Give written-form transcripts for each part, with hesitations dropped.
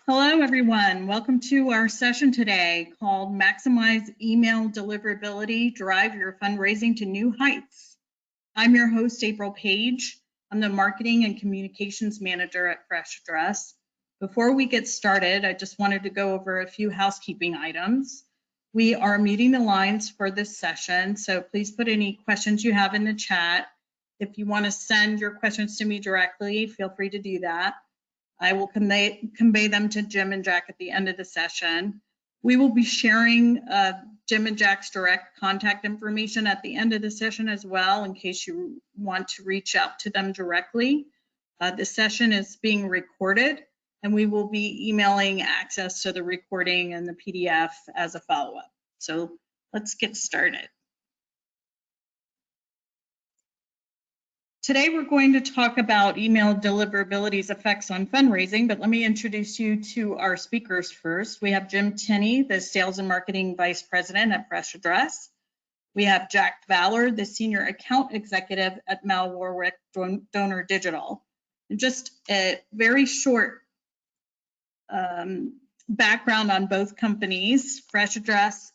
Hello, everyone. Welcome to our session today called Maximize Email Deliverability, Drive Your Fundraising to New Heights. I'm your host, April Page. I'm the Marketing and Communications Manager at Fresh Address. Before we get started, I just wanted to go over a few housekeeping items. We are muting the lines for this session, so please put any questions you have in the chat. If you want to send your questions to me directly, feel free to do that. I will convey them to Jim and Jack at the end of the session. We will be sharing Jim and Jack's direct contact information at the end of the session as well, in case you want to reach out to them directly. The session is being recorded, and we will be emailing access to the recording and the PDF as a follow-up. So let's get started. Today, we're going to talk about email deliverability's effects on fundraising, but let me introduce you to our speakers first. We have Jim Tenney, the Sales and Marketing Vice President at Fresh Address. We have Jack Valor, the Senior Account Executive at Mal Warwick Donor Digital. And just a very short background on both companies. Fresh Address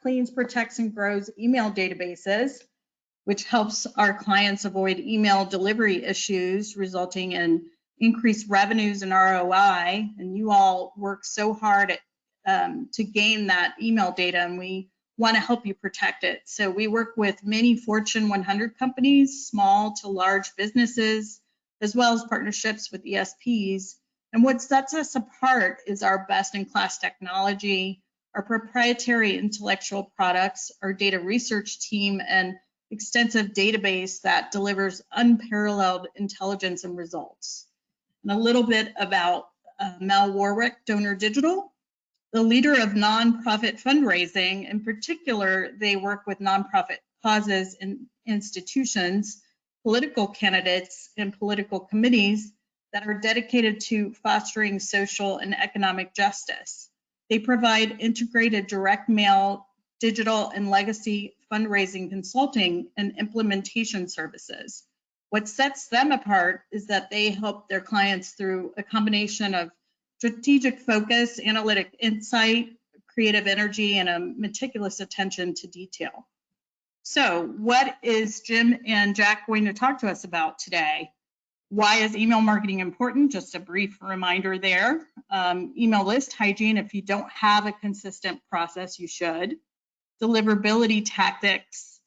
cleans, protects, and grows email databases, which helps our clients avoid email delivery issues, resulting in increased revenues and ROI. And you all work so hard to gain that email data, and we want to help you protect it. So we work with many Fortune 100 companies, small to large businesses, as well as partnerships with ESPs. And what sets us apart is our best-in-class technology, our proprietary intellectual products, our data research team, and extensive database that delivers unparalleled intelligence and results. And a little bit about Mal Warwick Donor Digital, the leader of nonprofit fundraising. In particular, they work with nonprofit causes and institutions, political candidates, and political committees that are dedicated to fostering social and economic justice. They provide integrated direct mail, digital, and legacy fundraising consulting and implementation services. What sets them apart is that they help their clients through a combination of strategic focus, analytic insight, creative energy, and a meticulous attention to detail. So what is Jim and Jack going to talk to us about today? Why is email marketing important? Just a brief reminder there. Email list hygiene. If you don't have a consistent process, you should. Deliverability tactics,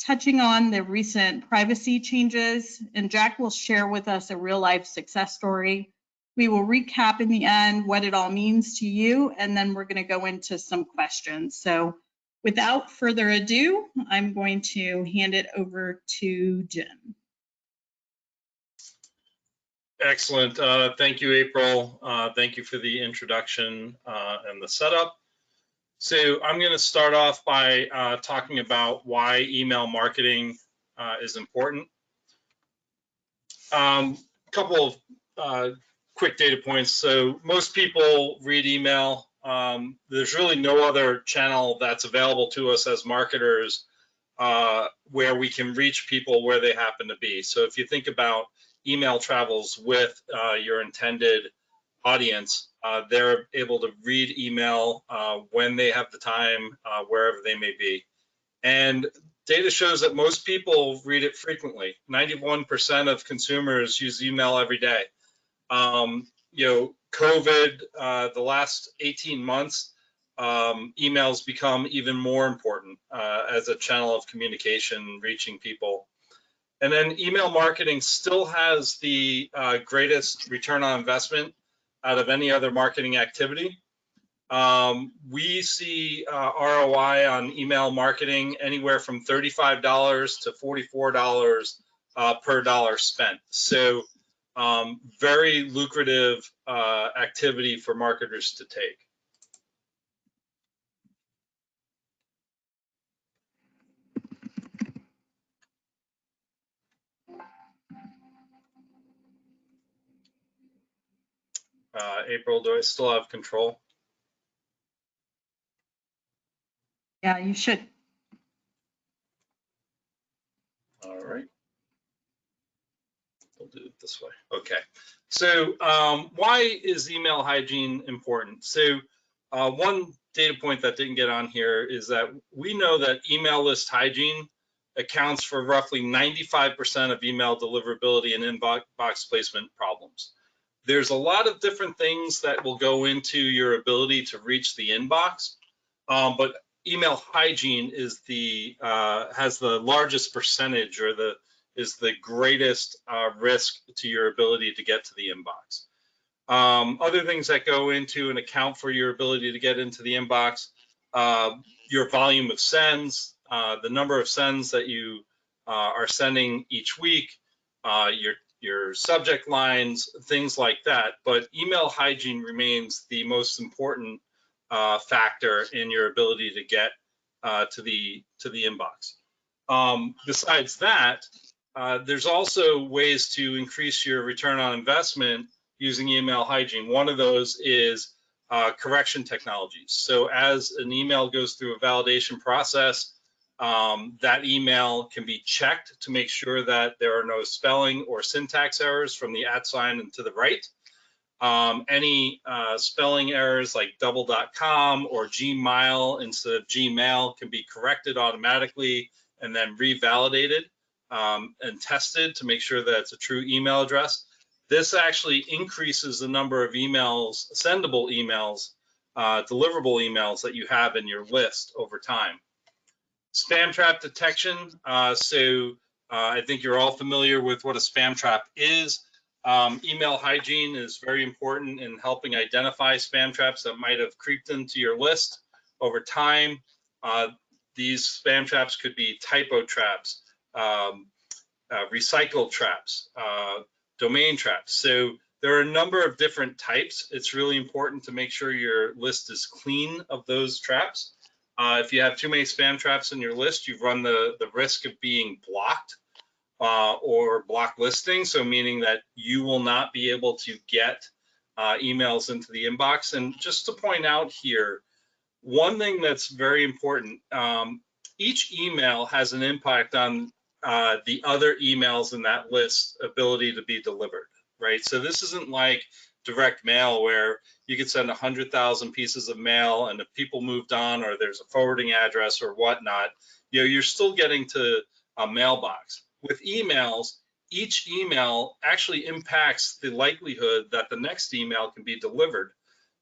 touching on the recent privacy changes, and Jack will share with us a real-life success story. We will recap in the end what it all means to you, and then we're going to go into some questions. So without further ado, I'm going to hand it over to Jim. Excellent. Thank you, April. Thank you for the introduction and the setup. So I'm going to start off by talking about why email marketing is important. Couple of quick data points. So most people read email. There's really no other channel that's available to us as marketers where we can reach people where they happen to be. So if you think about email travels with your intended audience, they're able to read email when they have the time, wherever they may be. And data shows that most people read it frequently. 91% of consumers use email every day. COVID, the last 18 months, emails become even more important as a channel of communication, reaching people. And then email marketing still has the greatest return on investment out of any other marketing activity. We see ROI on email marketing anywhere from $35 to $44 per dollar spent. So very lucrative activity for marketers to take. April, do I still have control? Yeah, you should. All right. do it this way. Okay. So why is email hygiene important? So one data point that didn't get on here is that we know that email list hygiene accounts for roughly 95% of email deliverability and inbox placement problems. There's a lot of different things that will go into your ability to reach the inbox, but email hygiene is has the largest percentage, or is the greatest risk to your ability to get to the inbox. Other things that go into and account for your ability to get into the inbox, your volume of sends, the number of sends that you are sending each week, your subject lines, things like that. But email hygiene remains the most important factor in your ability to get to the inbox. Besides that, there's also ways to increase your return on investment using email hygiene. One of those is correction technologies. So as an email goes through a validation process, that email can be checked to make sure that there are no spelling or syntax errors from the @ sign and to the right. Any spelling errors like double.com or Gmail instead of Gmail can be corrected automatically and then revalidated and tested to make sure that it's a true email address. This actually increases the number of emails, sendable emails, deliverable emails that you have in your list over time. Spam trap detection. I think you're all familiar with what a spam trap is. Email hygiene is very important in helping identify spam traps that might have creeped into your list over time. These spam traps could be typo traps, recycle traps, domain traps. So there are a number of different types. It's really important to make sure your list is clean of those traps. If you have too many spam traps in your list, you run the risk of being blocked or block listing. So meaning that you will not be able to get emails into the inbox. And just to point out here, one thing that's very important, each email has an impact on the other emails in that list ability to be delivered, right? So this isn't like direct mail where you could send 100,000 pieces of mail, and if people moved on or there's a forwarding address or whatnot, you're still getting to a mailbox. With emails, each email actually impacts the likelihood that the next email can be delivered.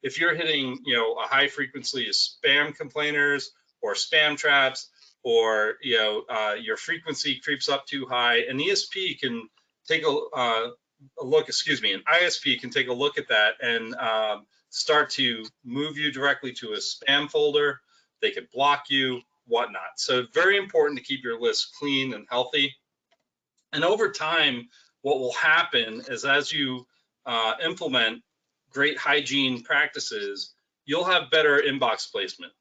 If you're hitting, a high frequency of spam complainers or spam traps, or your frequency creeps up too high, an ESP can take a look, an ISP can take a look at that and start to move you directly to a spam folder. They could block you, whatnot. So very important to keep your list clean and healthy. And over time, what will happen is as you implement great hygiene practices, you'll have better inbox placement.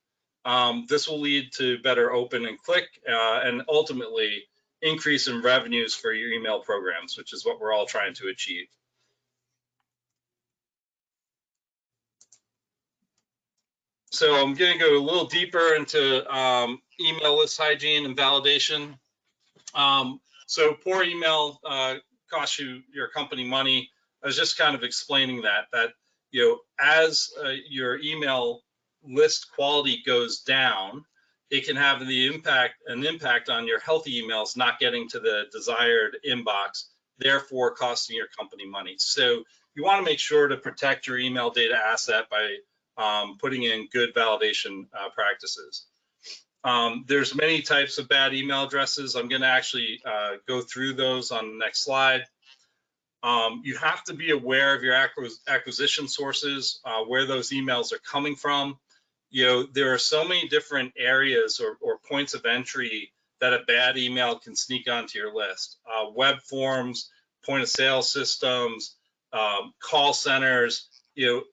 This will lead to better open and click and ultimately increase in revenues for your email programs, which is what we're all trying to achieve. So I'm going to go a little deeper into email list hygiene and validation. So poor email costs your company money. I was just kind of explaining that as your email list quality goes down, it can have an impact on your healthy emails not getting to the desired inbox, therefore costing your company money. So you want to make sure to protect your email data asset by putting in good validation practices. There's many types of bad email addresses. I'm going to actually go through those on the next slide. You have to be aware of your acquisition sources, where those emails are coming from. There are so many different areas or points of entry that a bad email can sneak onto your list. Web forms, point of sale systems, call centers.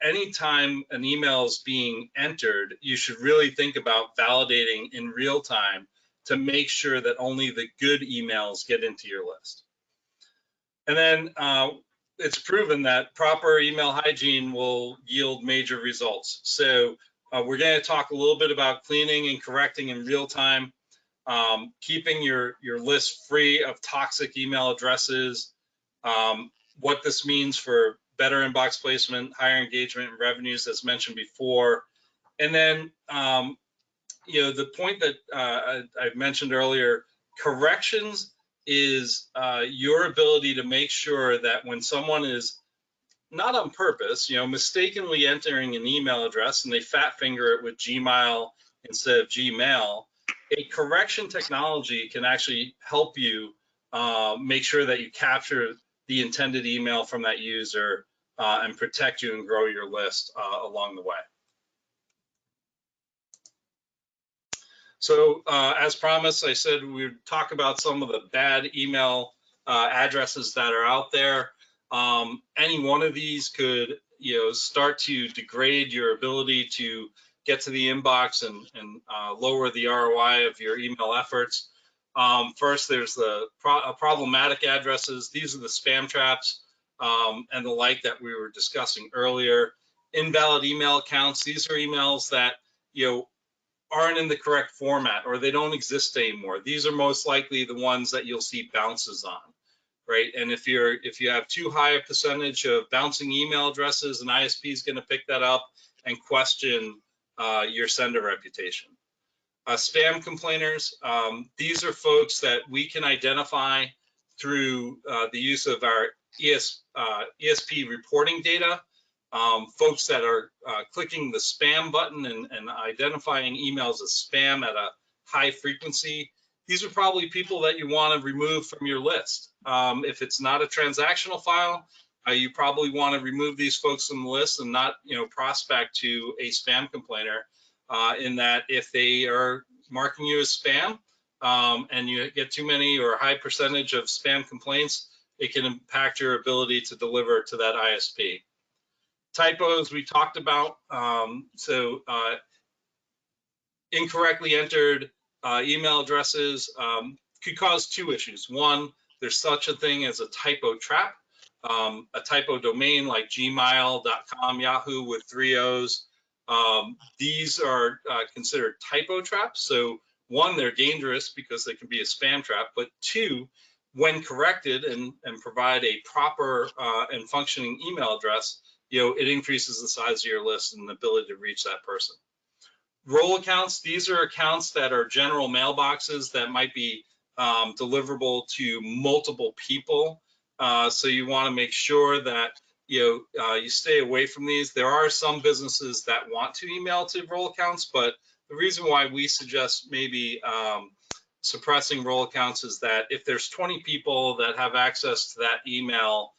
Anytime an email is being entered, you should really think about validating in real time to make sure that only the good emails get into your list. And then it's proven that proper email hygiene will yield major results. So we're going to talk a little bit about cleaning and correcting in real time, keeping your list free of toxic email addresses, what this means for better inbox placement, higher engagement, and revenues, as mentioned before. And then, the point that I mentioned earlier, corrections is your ability to make sure that when someone is not on purpose, mistakenly entering an email address and they fat finger it with Gmail instead of Gmail, a correction technology can actually help you make sure that you capture the intended email from that user and protect you and grow your list along the way. So as promised, I said we would talk about some of the bad email addresses that are out there. Any one of these could, start to degrade your ability to get to the inbox and lower the ROI of your email efforts. First, there's the problematic addresses. These are the spam traps and the like that we were discussing earlier. Invalid email accounts. These are emails that, aren't in the correct format or they don't exist anymore. These are most likely the ones that you'll see bounces on, right? And if you have too high a percentage of bouncing email addresses, an ISP is going to pick that up and question your sender reputation. Spam complainers, these are folks that we can identify through the use of our ESP reporting data. Folks that are clicking the spam button and identifying emails as spam at a high frequency. These are probably people that you want to remove from your list. If it's not a transactional file, you probably want to remove these folks from the list and not, prospect to a spam complainer. In that if they are marking you as spam and you get too many or a high percentage of spam complaints, it can impact your ability to deliver to that ISP. Typos we talked about. Incorrectly entered email addresses could cause two issues. One, there's such a thing as a typo trap. A typo domain like gmail.com, Yahoo with 3 O's. These are considered typo traps. So one, they're dangerous because they can be a spam trap, but two, when corrected and provide a proper and functioning email address, it increases the size of your list and the ability to reach that person. Role accounts, these are accounts that are general mailboxes that might be deliverable to multiple people. So you want to make sure that you stay away from these. There are some businesses that want to email to role accounts, but the reason why we suggest maybe suppressing role accounts is that if there's 20 people that have access to that email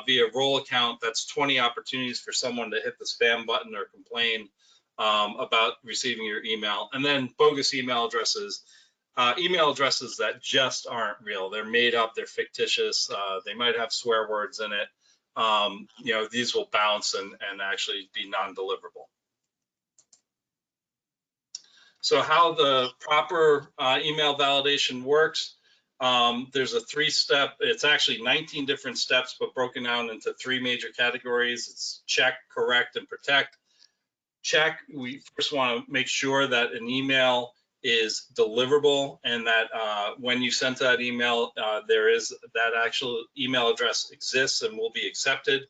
via role account, that's 20 opportunities for someone to hit the spam button or complain about receiving your email. And then bogus email addresses that just aren't real. They're made up, they're fictitious, they might have swear words in it. These will bounce and actually be non-deliverable. So how the proper email validation works, there's a 3-step, it's actually 19 different steps, but broken down into 3 major categories. It's check, correct, and protect. Check, we first want to make sure that an email is deliverable and that when you send that email, that actual email address exists and will be accepted.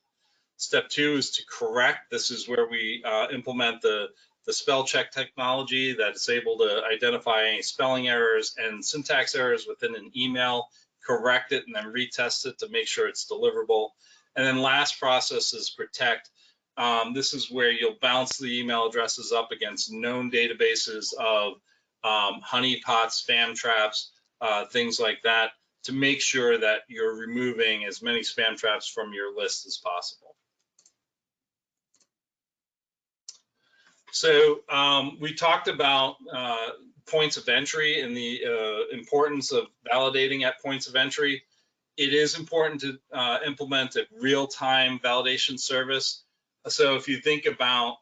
Step 2 is to correct. This is where we implement the spell check technology that is able to identify any spelling errors and syntax errors within an email, correct it, and then retest it to make sure it's deliverable. And then last process is protect. This is where you'll bounce the email addresses up against known databases of honeypots, spam traps, things like that, to make sure that you're removing as many spam traps from your list as possible. So we talked about points of entry and the importance of validating at points of entry. It is important to implement a real-time validation service. So if you think about,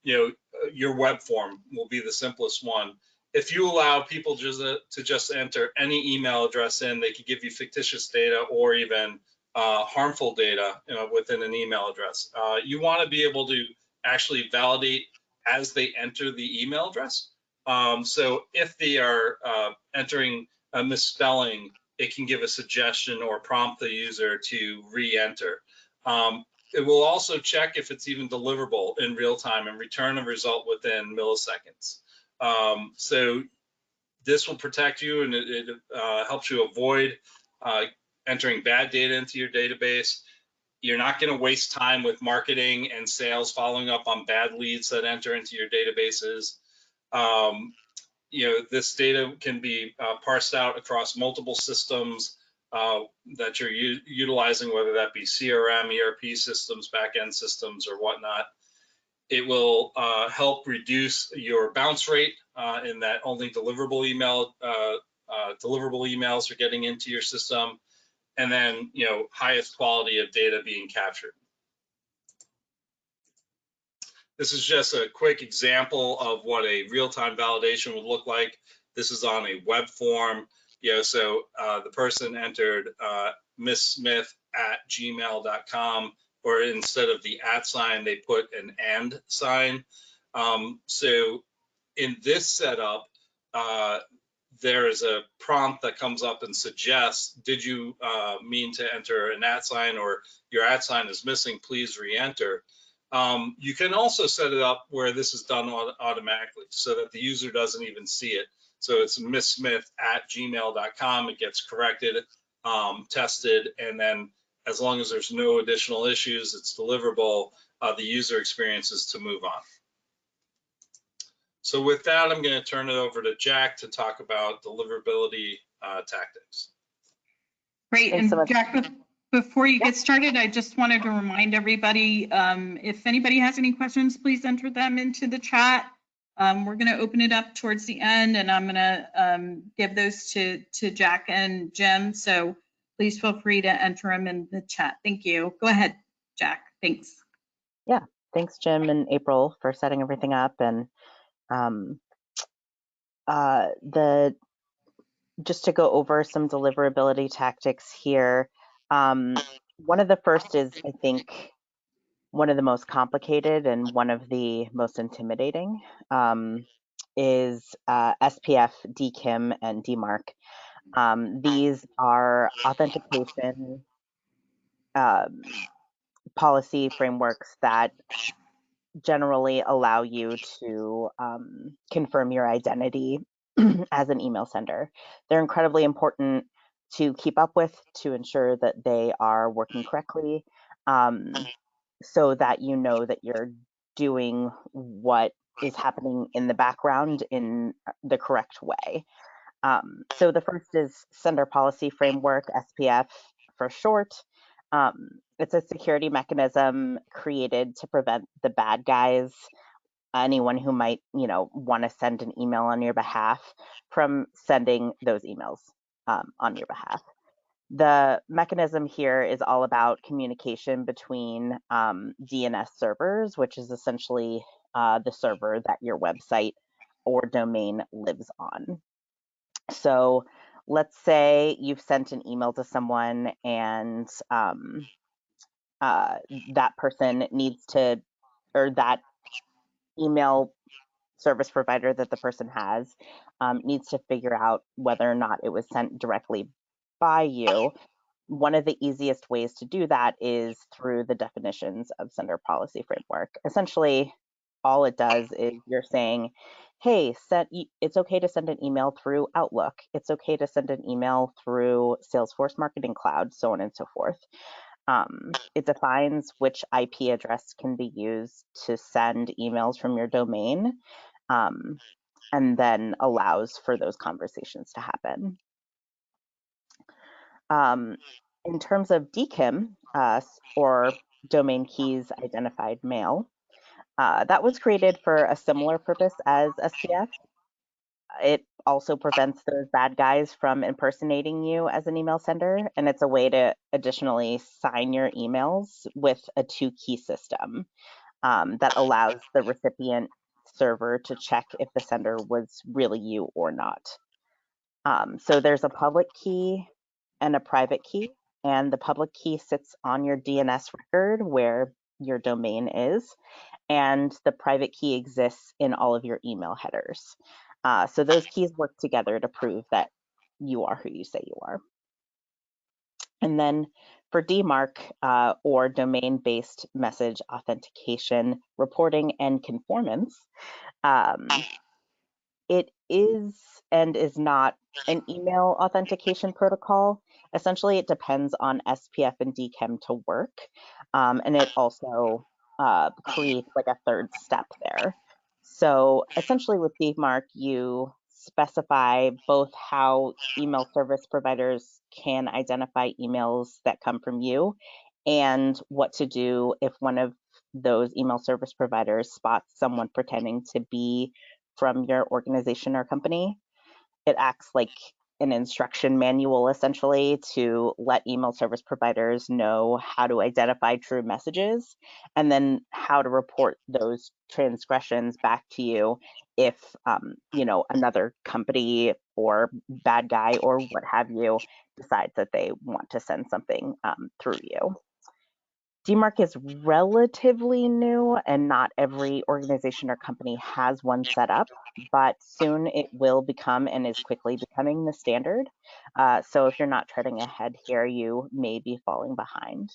your web form will be the simplest one. If you allow people to just enter any email address in, they could give you fictitious data or even harmful data within an email address. You want to be able to actually validate as they enter the email address. So if they are entering a misspelling it can give a suggestion or prompt the user to re-enter. It will also check if it's even deliverable in real time and return a result within milliseconds. So this will protect you, and it helps you avoid entering bad data into your database. You're not going to waste time with marketing and sales following up on bad leads that enter into your databases. This data can be parsed out across multiple systems that you're utilizing, whether that be CRM, ERP systems, backend systems, or whatnot. It will help reduce your bounce rate in that only deliverable emails are getting into your system, and then highest quality of data being captured. This is just a quick example of what a real-time validation would look like. This is on a web form. So the person entered misssmith@gmail.com, or instead of the @ sign, they put an and sign. So in this setup, there is a prompt that comes up and suggests, did you mean to enter an @ sign, or your @ sign is missing, please re-enter. You can also set it up where this is done automatically so that the user doesn't even see it. So it's misssmith@gmail.com. It gets corrected, tested, and then as long as there's no additional issues, it's deliverable, the user experiences to move on. So with that, I'm going to turn it over to Jack to talk about deliverability tactics. Great. And Jack, before you get started, I just wanted to remind everybody, if anybody has any questions, please enter them into the chat. We're going to open it up towards the end, and I'm going to give those to Jack and Jim. So please feel free to enter them in the chat. Thank you. Go ahead, Jack. Thanks. Yeah, thanks, Jim and April, for setting everything up. And just to go over some deliverability tactics here. One of the first is, I think, one of the most complicated and one of the most intimidating is SPF, DKIM, and DMARC. These are authentication policy frameworks that generally allow you to confirm your identity as an email sender. They're incredibly important to keep up with, to ensure that they are working correctly, so that you know that you're doing what is happening in the background in the correct way. So the first is Sender Policy Framework, SPF for short. It's a security mechanism created to prevent the bad guys, anyone who might, want to send an email on your behalf, from sending those emails on your behalf. The mechanism here is all about communication between DNS servers, which is essentially the server that your website or domain lives on. So let's say you've sent an email to someone, and that person needs to, or that email service provider that the person has needs to figure out whether or not it was sent directly by you. One of the easiest ways to do that is through the definitions of Sender Policy Framework. Essentially, all it does is you're saying, hey, it's okay to send an email through Outlook. It's okay to send an email through Salesforce Marketing Cloud, so on and so forth. It defines which IP address can be used to send emails from your domain, and then allows for those conversations to happen. In terms of DKIM, or Domain Keys Identified Mail, that was created for a similar purpose as SPF. It also prevents those bad guys from impersonating you as an email sender, and it's a way to additionally sign your emails with a 2-key system that allows the recipient server to check if the sender was really you or not. So there's a public key and a private key, and the public key sits on your DNS record where your domain is, and the private key exists in all of your email headers. So those keys work together to prove that you are who you say you are. And then for DMARC or domain-based message authentication, reporting, and conformance, it is and is not an email authentication protocol. Essentially, it depends on SPF and DKIM to work, and it also creates like a third step there. So essentially with DMARC, you specify both how email service providers can identify emails that come from you and what to do if one of those email service providers spots someone pretending to be from your organization or company. It acts like an instruction manual essentially to let email service providers know how to identify true messages and then how to report those transgressions back to you if another company or bad guy or what have you decides that they want to send something through you. DMARC is relatively new and not every organization or company has one set up, but soon it will become and is quickly becoming the standard. So if you're not treading ahead here, you may be falling behind.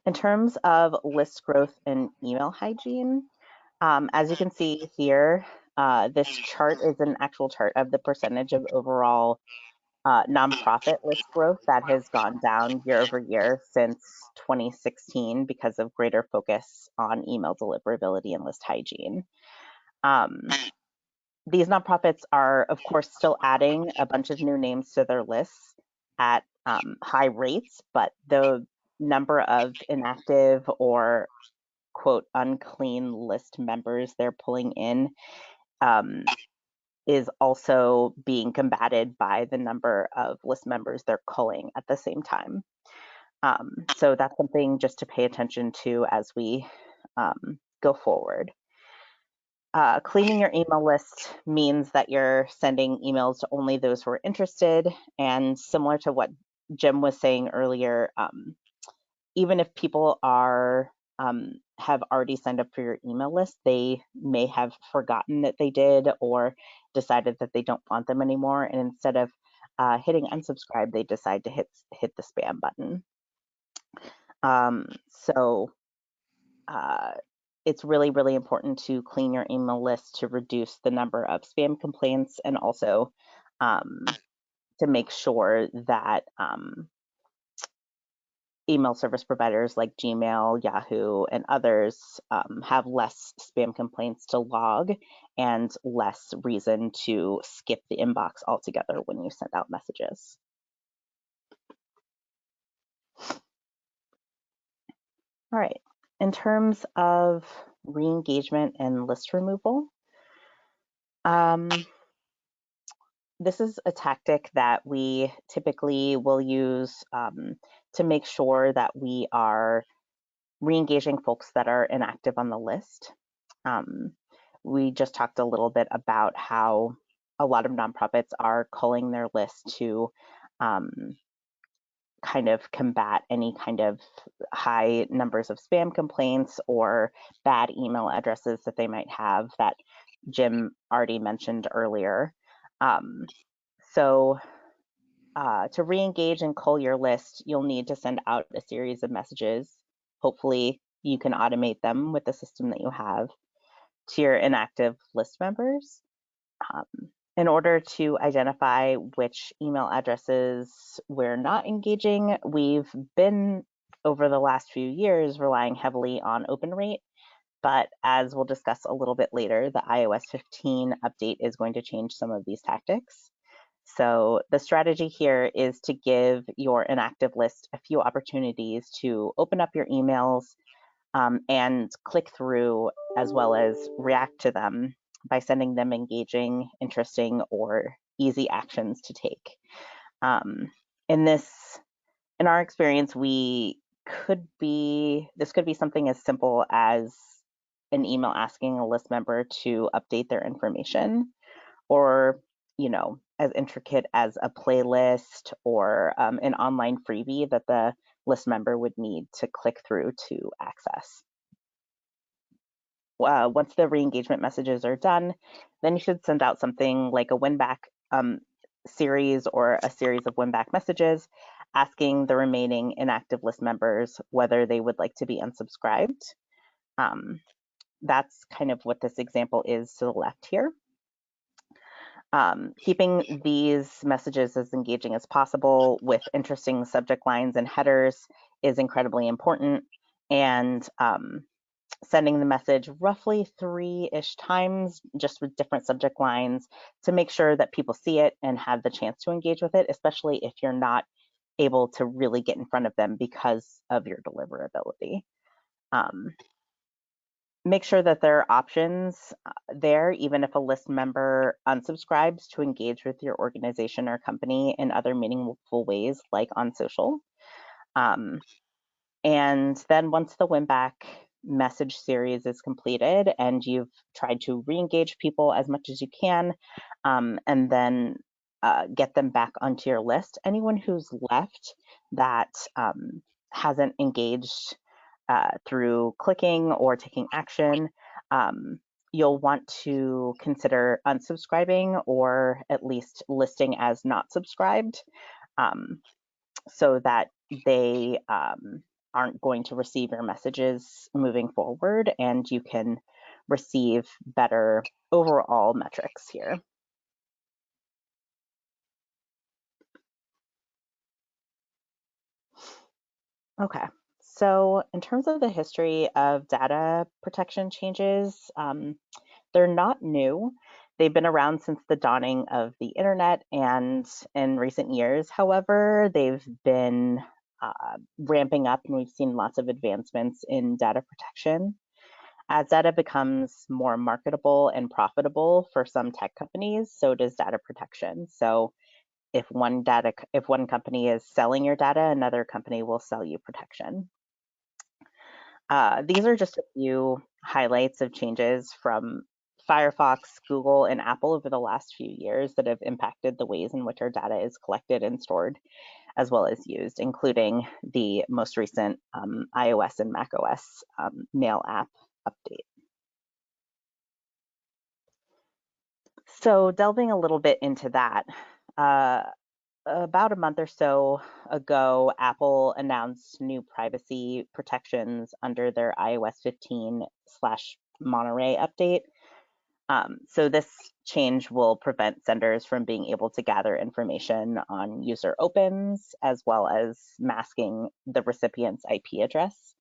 In terms of list growth and email hygiene, as you can see here, this chart is an actual chart of the percentage of overall nonprofit list growth that has gone down year over year since 2016 because of greater focus on email deliverability and list hygiene. These nonprofits are, of course, still adding a bunch of new names to their lists at high rates, but the number of inactive or quote unclean list members they're pulling in is also being combated by the number of list members they're culling at the same time. So that's something just to pay attention to as we go forward. Cleaning your email list means that you're sending emails to only those who are interested. And similar to what Jim was saying earlier, even if people are have already signed up for your email list, they may have forgotten that they did or decided that they don't want them anymore. And instead of hitting unsubscribe, they decide to hit the spam button. So it's really, really important to clean your email list to reduce the number of spam complaints and also to make sure that email service providers like Gmail, Yahoo, and others have less spam complaints to log and less reason to skip the inbox altogether when you send out messages. All right, in terms of re-engagement and list removal, this is a tactic that we typically will use to make sure that we are re-engaging folks that are inactive on the list. We just talked a little bit about how a lot of nonprofits are culling their list to kind of combat any kind of high numbers of spam complaints or bad email addresses that they might have that Jim already mentioned earlier. So to re-engage and cull your list, you'll need to send out a series of messages. Hopefully you can automate them with the system that you have to your inactive list members. In order to identify which email addresses we're not engaging, we've been over the last few years relying heavily on open rate. But as we'll discuss a little bit later, the iOS 15 update is going to change some of these tactics. So the strategy here is to give your inactive list a few opportunities to open up your emails and click through as well as react to them by sending them engaging, interesting, or easy actions to take. In our experience, this could be something as simple as an email asking a list member to update their information, or as intricate as a playlist or an online freebie that the list member would need to click through to access. Once the re-engagement messages are done, then you should send out something like a win-back series or a series of win-back messages asking the remaining inactive list members whether they would like to be unsubscribed. That's kind of what this example is to the left here. Keeping these messages as engaging as possible with interesting subject lines and headers is incredibly important, and sending the message roughly 3-ish times, just with different subject lines, to make sure that people see it and have the chance to engage with it, especially if you're not able to really get in front of them because of your deliverability. Make sure that there are options there, even if a list member unsubscribes, to engage with your organization or company in other meaningful ways, like on social. And then once the win-back message series is completed and you've tried to re-engage people as much as you can, and then get them back onto your list, anyone who's left that hasn't engaged through clicking or taking action, you'll want to consider unsubscribing or at least listing as not subscribed, so that they aren't going to receive your messages moving forward, and you can receive better overall metrics here. Okay, so in terms of the history of data protection changes, they're not new. They've been around since the dawning of the internet, and in recent years, however, they've been ramping up, and we've seen lots of advancements in data protection. As data becomes more marketable and profitable for some tech companies, so does data protection. So if one company is selling your data, another company will sell you protection. These are just a few highlights of changes from Firefox, Google, and Apple over the last few years that have impacted the ways in which our data is collected and stored, as well as used, including the most recent iOS and macOS Mail app update. So delving a little bit into that, about a month or so ago, Apple announced new privacy protections under their iOS 15/Monterey update. So this change will prevent senders from being able to gather information on user opens, as well as masking the recipient's IP address.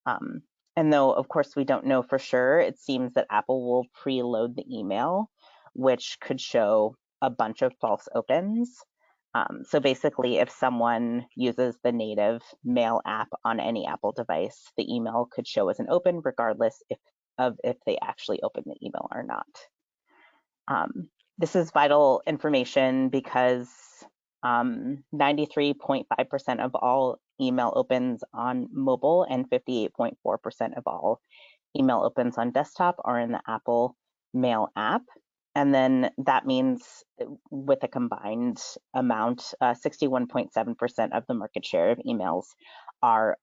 And though, of course, we don't know for sure, it seems that Apple will preload the email, which could show a bunch of false opens. So basically, if someone uses the native Mail app on any Apple device, the email could show as an open, regardless if they actually open the email or not. This is vital information because 93.5% of all email opens on mobile and 58.4% of all email opens on desktop are in the Apple Mail app. And then that means with a combined amount, 61.7% of the market share of emails are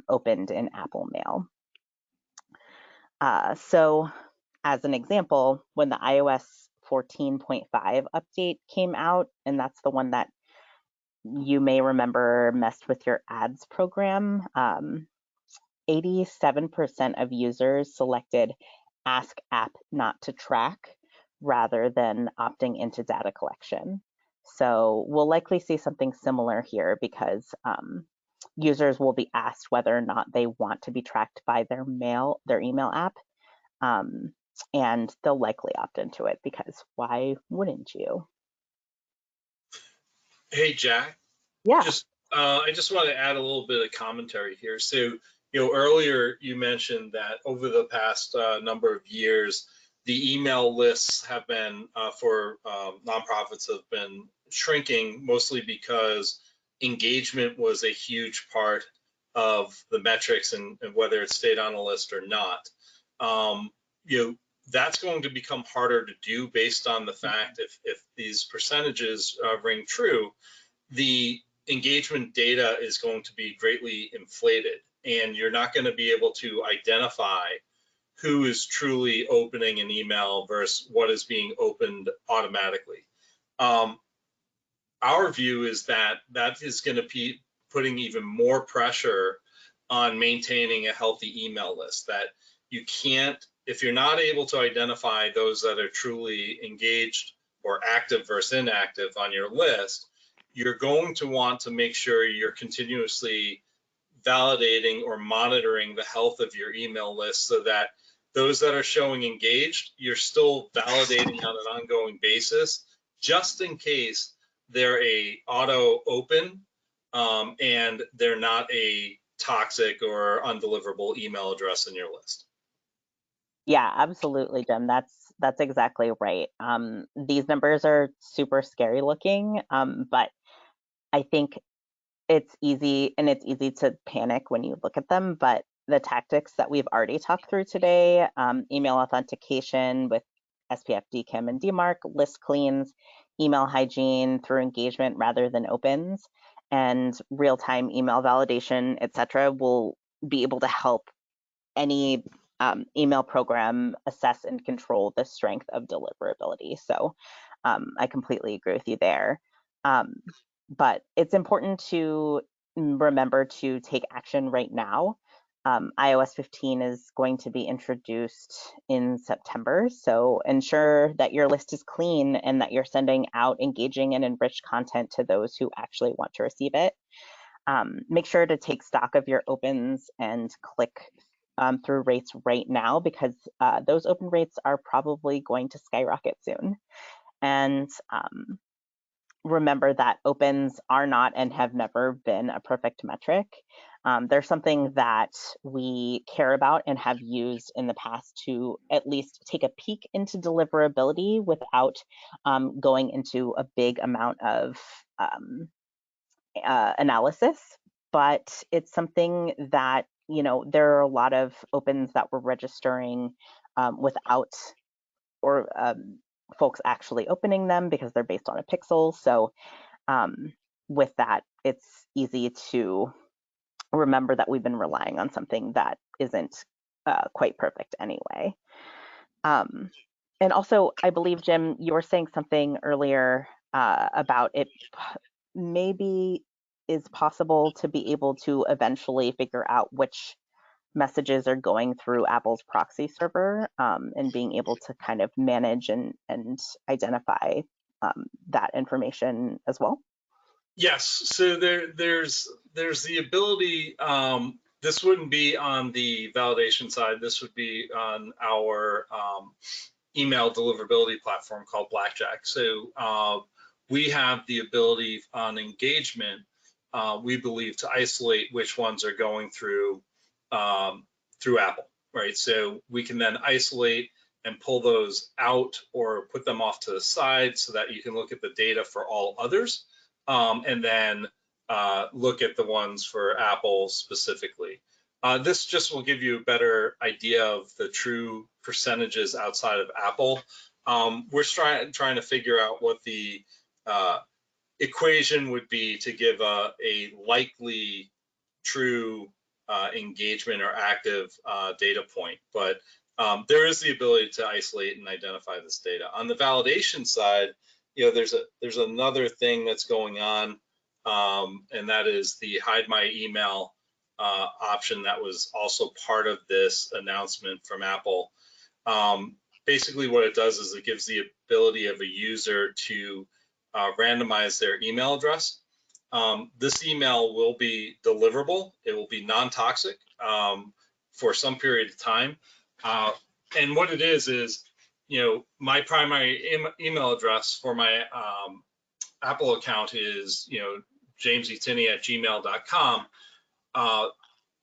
opened in Apple Mail. So as an example, when the iOS 14.5 update came out, and that's the one that you may remember messed with your ads program, 87% of users selected Ask App Not to Track rather than opting into data collection. So we'll likely see something similar here because users will be asked whether or not they want to be tracked by their email app, and they'll likely opt into it because why wouldn't you? Hey, Jack. Yeah. I just want to add a little bit of commentary here. So, earlier you mentioned that over the past number of years, the email lists have been for nonprofits have been shrinking, mostly because engagement was a huge part of the metrics and whether it stayed on a list or not. That's going to become harder to do based on the fact if these percentages ring true, the engagement data is going to be greatly inflated, and you're not going to be able to identify who is truly opening an email versus what is being opened automatically. Our view is that that is going to be putting even more pressure on maintaining a healthy email list, that you can't, if you're not able to identify those that are truly engaged or active versus inactive on your list, you're going to want to make sure you're continuously validating or monitoring the health of your email list, so that those that are showing engaged, you're still validating on an ongoing basis, just in case they're a auto open and they're not a toxic or undeliverable email address in your list. Yeah, absolutely, Jim. That's exactly right. These numbers are super scary looking, but I think it's easy to panic when you look at them. But the tactics that we've already talked through today, email authentication with SPF, DKIM, and DMARC, list cleans, email hygiene through engagement rather than opens, and real-time email validation, etc., will be able to help any email program assess and control the strength of deliverability. So I completely agree with you there. But it's important to remember to take action right now. iOS 15 is going to be introduced in September, so ensure that your list is clean and that you're sending out engaging and enriched content to those who actually want to receive it. Make sure to take stock of your opens and click through rates right now, because those open rates are probably going to skyrocket soon. And remember that opens are not and have never been a perfect metric. They're something that we care about and have used in the past to at least take a peek into deliverability without going into a big amount of analysis. But it's something that, you know, there are a lot of opens that we're registering without or folks actually opening them because they're based on a pixel. So with that, it's easy to remember that we've been relying on something that isn't quite perfect anyway. And also, I believe, Jim, you were saying something earlier about it maybe is possible to be able to eventually figure out which messages are going through Apple's proxy server, and being able to kind of manage and identify that information as well. Yes, so there's the ability, this wouldn't be on the validation side, this would be on our email deliverability platform called Blackjack. So we have the ability on engagement, we believe, to isolate which ones are going through Apple, right? So we can then isolate and pull those out or put them off to the side so that you can look at the data for all others, and then look at the ones for Apple specifically. This just will give you a better idea of the true percentages outside of Apple. We're trying to figure out what the equation would be to give a likely true engagement or active data point, but there is the ability to isolate and identify this data. On the validation side, you know, there's another thing that's going on, and that is the hide my email option that was also part of this announcement from Apple. Basically what it does is it gives the ability of a user to randomize their email address. This email will be deliverable. It will be non-toxic for some period of time. And what it is, you know, my primary email address for my Apple account is, you know, jamesettinney@gmail.com.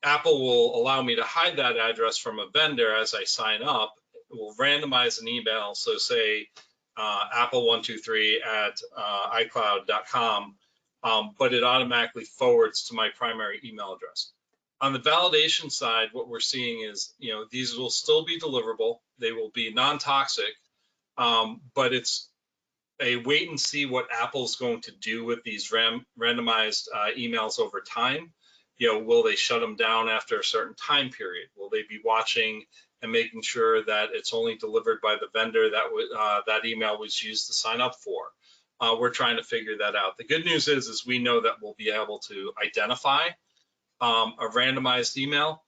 Apple will allow me to hide that address from a vendor as I sign up. It will randomize an email. So say apple123@icloud.com, but it automatically forwards to my primary email address. On the validation side, what we're seeing is, you know, these will still be deliverable. They will be non-toxic, but it's a wait and see what Apple's going to do with these randomized emails over time. You know, will they shut them down after a certain time period? Will they be watching and making sure that it's only delivered by the vendor that that email was used to sign up for? we're trying to figure that out. The good news is we know that we'll be able to identify a randomized email.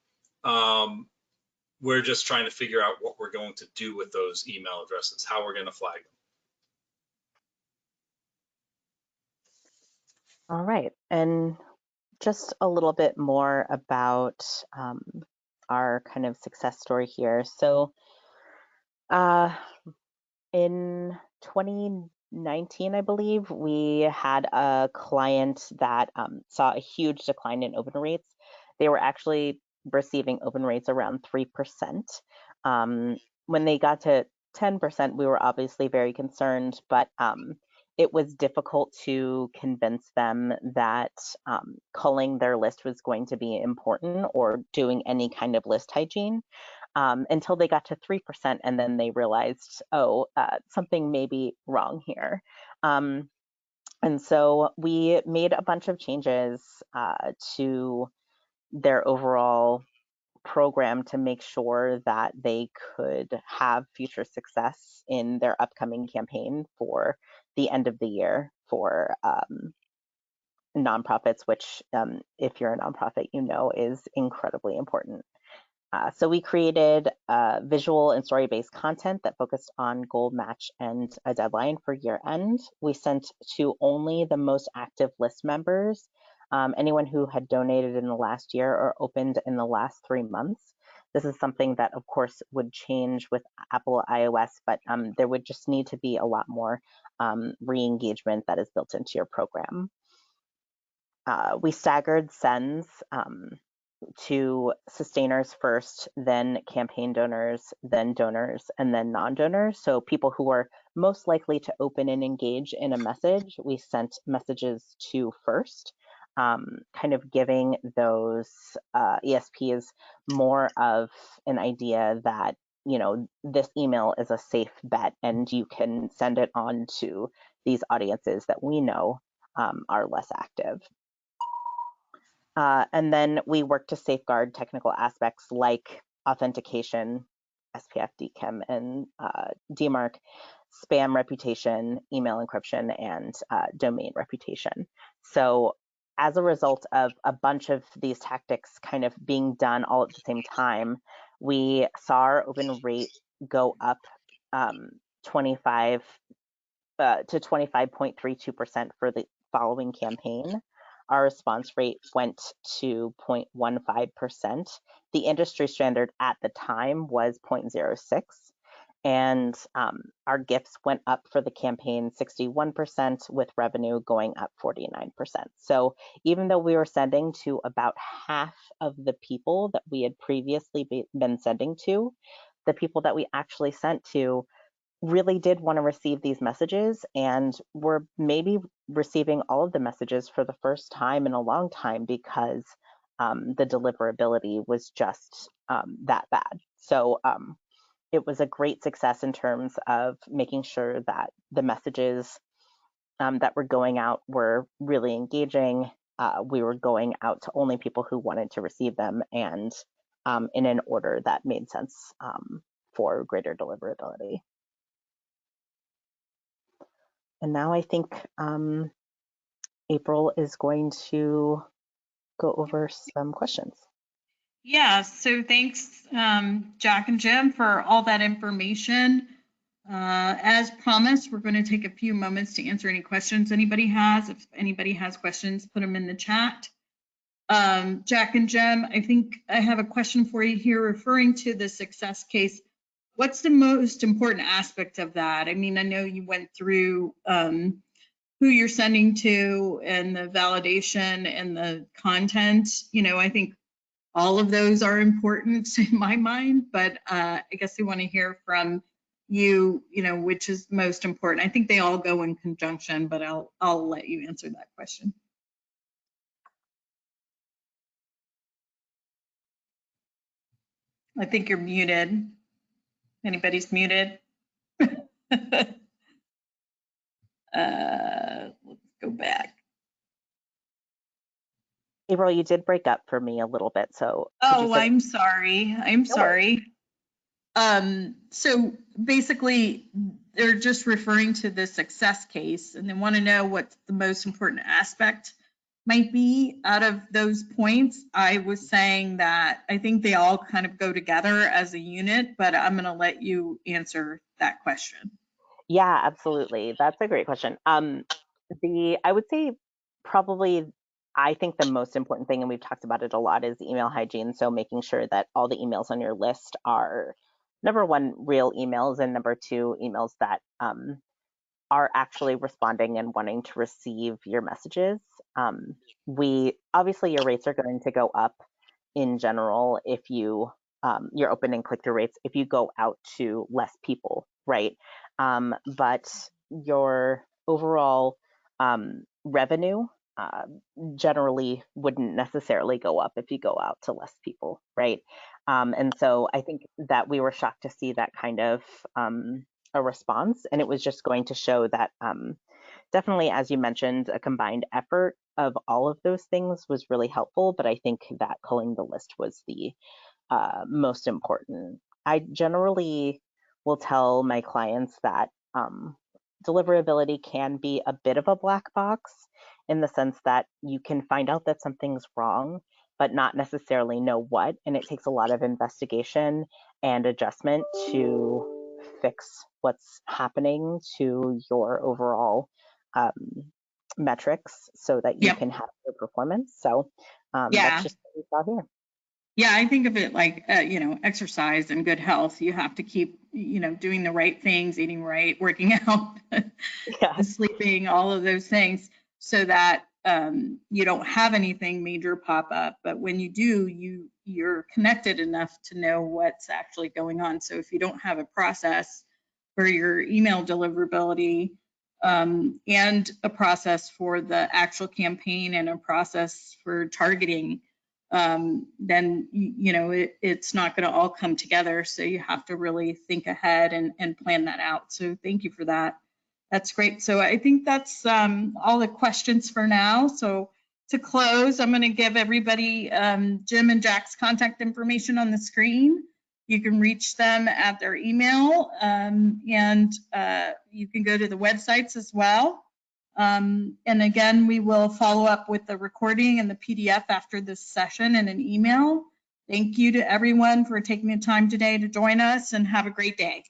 We're just trying to figure out what we're going to do with those email addresses, how we're going to flag them. All right, and just a little bit more about our kind of success story here. So in 2019, I believe, we had a client that saw a huge decline in open rates. They were actually receiving open rates around 3%. When they got to 10%, we were obviously very concerned, but it was difficult to convince them that culling their list was going to be important or doing any kind of list hygiene. Until they got to 3%, and then they realized, oh, something may be wrong here. And so we made a bunch of changes to their overall program to make sure that they could have future success in their upcoming campaign for the end of the year for nonprofits, which if you're a nonprofit, you know is incredibly important. So we created visual and story-based content that focused on goal match and a deadline for year end. We sent to only the most active list members, anyone who had donated in the last year or opened in the last 3 months. This is something that, of course, would change with Apple iOS, but there would just need to be a lot more re-engagement that is built into your program. We staggered sends to sustainers first, then campaign donors, then donors, and then non-donors. So people who are most likely to open and engage in a message, we sent messages to first, kind of giving those ESPs more of an idea that, you know, this email is a safe bet and you can send it on to these audiences that we know are less active. And then we work to safeguard technical aspects like authentication, SPF, DKIM, and DMARC, spam reputation, email encryption, and domain reputation. So as a result of a bunch of these tactics kind of being done all at the same time, we saw our open rate go up 25 to 25.32% for the following campaign. Our response rate went to 0.15%. The industry standard at the time was 0.06. And our gifts went up for the campaign 61%, with revenue going up 49%. So even though we were sending to about half of the people that we had previously been sending to, the people that we actually sent to really did want to receive these messages, and were maybe receiving all of the messages for the first time in a long time because the deliverability was just that bad. So it was a great success in terms of making sure that the messages that were going out were really engaging. We were going out to only people who wanted to receive them, and in an order that made sense for greater deliverability. And now I think April is going to go over some questions. Yeah, so thanks, Jack and Jim, for all that information. As promised, we're going to take a few moments to answer any questions anybody has. If anybody has questions, put them in the chat. Jack and Jim, I think I have a question for you here referring to the success case. What's the most important aspect of that? I mean, I know you went through who you're sending to and the validation and the content. You know, I think all of those are important in my mind, but I guess I want to hear from you, you know, which is most important. I think they all go in conjunction, but I'll let you answer that question. I think you're muted. Anybody's muted? Let's go back. April, you did break up for me a little bit, so. Oh, I'm sorry. I'm sorry. So basically, they're just referring to the success case and they want to know what the most important aspect might be out of those points. I was saying that I think they all kind of go together as a unit, but I'm going to let you answer that question. Yeah, absolutely. That's a great question. I would say probably, I think the most important thing, and we've talked about it a lot, is email hygiene. So making sure that all the emails on your list are, number one, real emails, and number two, emails that are actually responding and wanting to receive your messages. Obviously your rates are going to go up in general if you your open and click-through rates if you go out to less people, right? But your overall revenue generally wouldn't necessarily go up if you go out to less people, right? And so I think that we were shocked to see that kind of a response, and it was just going to show that definitely, as you mentioned, a combined effort of all of those things was really helpful, but I think that culling the list was the most important. I generally will tell my clients that deliverability can be a bit of a black box in the sense that you can find out that something's wrong, but not necessarily know what, and it takes a lot of investigation and adjustment to fix what's happening to your overall metrics so that you can have good performance. So that's just what we saw here. Yeah, I think of it like, exercise and good health. You have to keep, doing the right things, eating right, working out, sleeping, all of those things so that you don't have anything major pop up. But when you do, you're connected enough to know what's actually going on. So if you don't have a process for your email deliverability and a process for the actual campaign and a process for targeting, then it's not going to all come together. So you have to really think ahead and plan that out. So thank you for that. That's great. So I think that's all the questions for now. So to close, I'm going to give everybody Jim and Jack's contact information on the screen. You can reach them at their email and you can go to the websites as well. And again, we will follow up with the recording and the PDF after this session in an email. Thank you to everyone for taking the time today to join us and have a great day.